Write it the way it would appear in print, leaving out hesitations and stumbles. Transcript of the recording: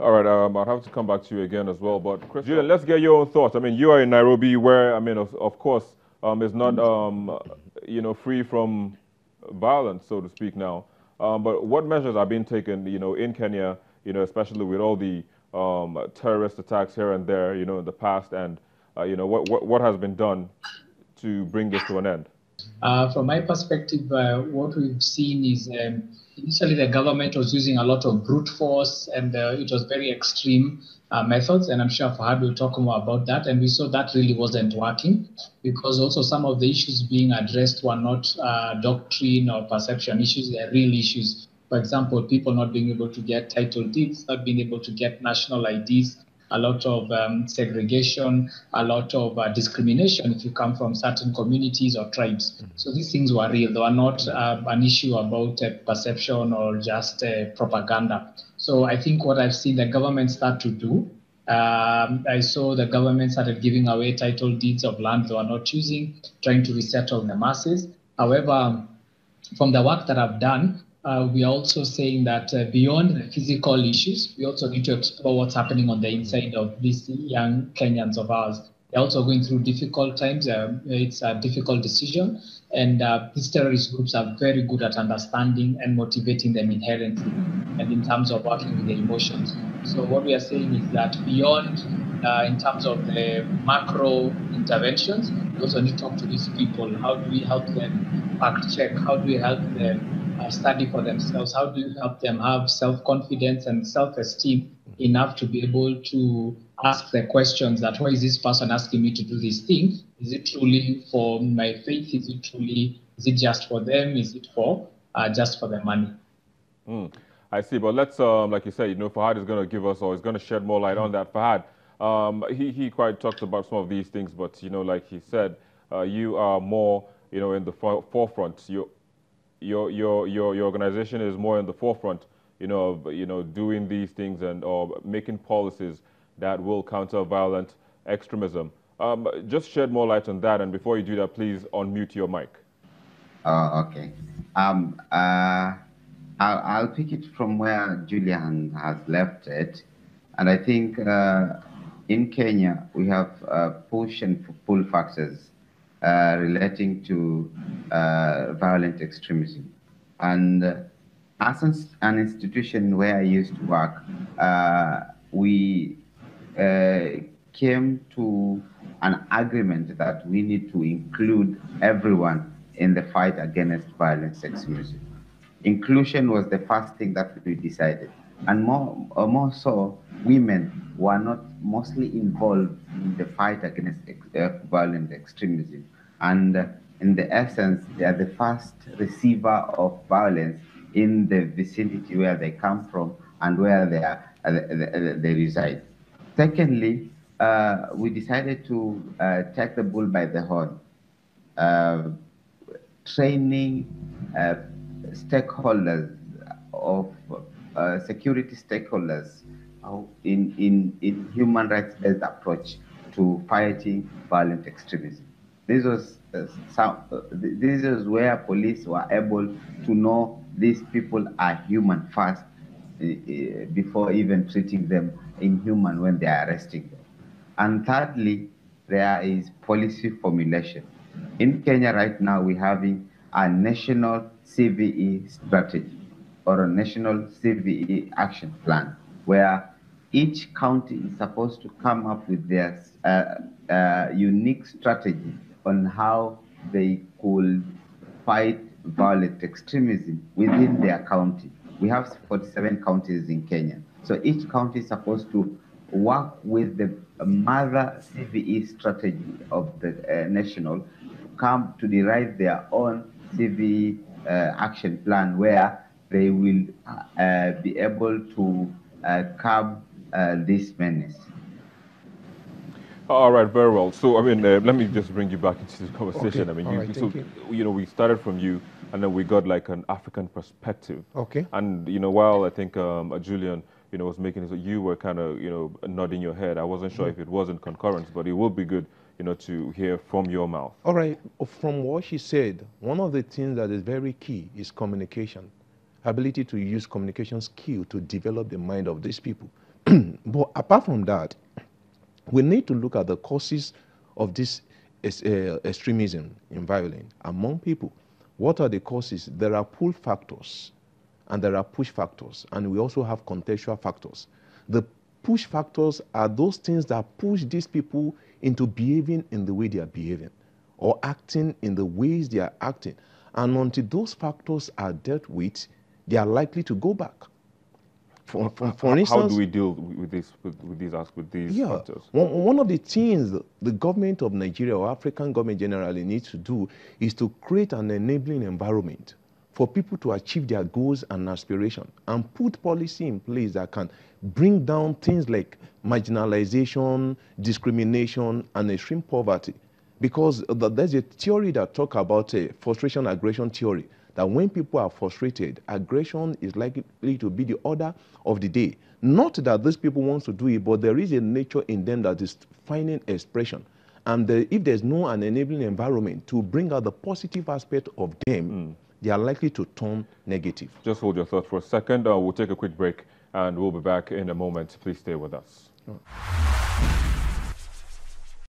All right, I'll have to come back to you again as well. But Julian, let's get your own thoughts. I mean, you are in Nairobi, where I mean, of course, is not free from violence, so to speak. Now, but what measures are being taken, in Kenya, especially with all the terrorist attacks here and there, in the past, and what has been done to bring this to an end? From my perspective, what we've seen is initially the government was using a lot of brute force, and it was very extreme methods, and I'm sure Fahad will talk more about that. And we saw that really wasn't working, because also some of the issues being addressed were not doctrine or perception issues, they're real issues. For example, people not being able to get title deeds, not being able to get national IDs, a lot of segregation, a lot of discrimination if you come from certain communities or tribes. So these things were real. They were not an issue about perception or just propaganda. So I think what I've seen the government start to do, I saw the government started giving away title deeds of land they were not using, trying to resettle the masses. However, from the work that I've done, we are also saying that beyond the physical issues, we also need to explore what's happening on the inside of these young Kenyans of ours. They're also going through difficult times. It's a difficult decision. And these terrorist groups are very good at understanding and motivating them inherently, and in terms of working with their emotions. So what we are saying is that beyond, in terms of the macro interventions, we also need to talk to these people. How do we help them fact check? How do we help them study for themselves? How do you help them have self-confidence and self-esteem enough to be able to ask the questions that, why is this person asking me to do this thing? Is it truly for my faith? Is it just for them? Is it for just for the money? I see, but let's, like you said, Fahad is going to give us, or is going to shed more light on that. Fahad, he quite talks about some of these things, but, like he said, you are more, in the forefront. Your organization is more in the forefront, of, doing these things and or making policies that will counter violent extremism. Just shed more light on that, and before you do that, please unmute your mic. Okay. I'll pick it from where Julian has left it, and I think in Kenya we have push and pull factors relating to violent extremism. And as an institution where I used to work, we came to an agreement that we need to include everyone in the fight against violent extremism. Inclusion was the first thing that we decided. And more so, women were not mostly involved in the fight against violent extremism. And in the essence, they are the first receiver of violence in the vicinity where they come from and where they reside. Secondly, we decided to take the bull by the horn, training stakeholders of security stakeholders in human rights-based approach to fighting violent extremism. This was where police were able to know these people are human first before even treating them inhuman when they are arresting them. And thirdly, there is policy formulation. In Kenya right now, we're having a national CVE strategy or a national CVE action plan where each county is supposed to come up with their unique strategy on how they could fight violent extremism within their county. We have 47 counties in Kenya. So each county is supposed to work with the mother CVE strategy of the national to come to derive their own CVE action plan where they will be able to curb this menace. All right, very well. So, I mean, let me just bring you back into the conversation. Okay. I mean, we started from you, and then we got like an African perspective. Okay. And while I think Julian, was making it, you were kind of, nodding your head. I wasn't sure if it was in concurrence, but it would be good, to hear from your mouth. All right. From what she said, one of the things that is very key is communication, ability to use communication skill to develop the mind of these people. But apart from that, we need to look at the causes of this extremism in violence among people. What are the causes? There are pull factors and there are push factors, and we also have contextual factors. The push factors are those things that push these people into behaving in the way they are behaving or acting in the ways they are acting. And until those factors are dealt with, they are likely to go back. For instance, how do we deal with these factors? One of the things the government of Nigeria or African government generally needs to do is to create an enabling environment for people to achieve their goals and aspirations and put policy in place that can bring down things like marginalization, discrimination, and extreme poverty. Because there's a theory that talks about a frustration aggression theory, that when people are frustrated, aggression is likely to be the order of the day. Not that these people want to do it, but there is a nature in them that is finding expression. And if there's no an enabling environment to bring out the positive aspect of them, they are likely to turn negative. Just hold your thought for a second. We'll take a quick break and we'll be back in a moment. Please stay with us.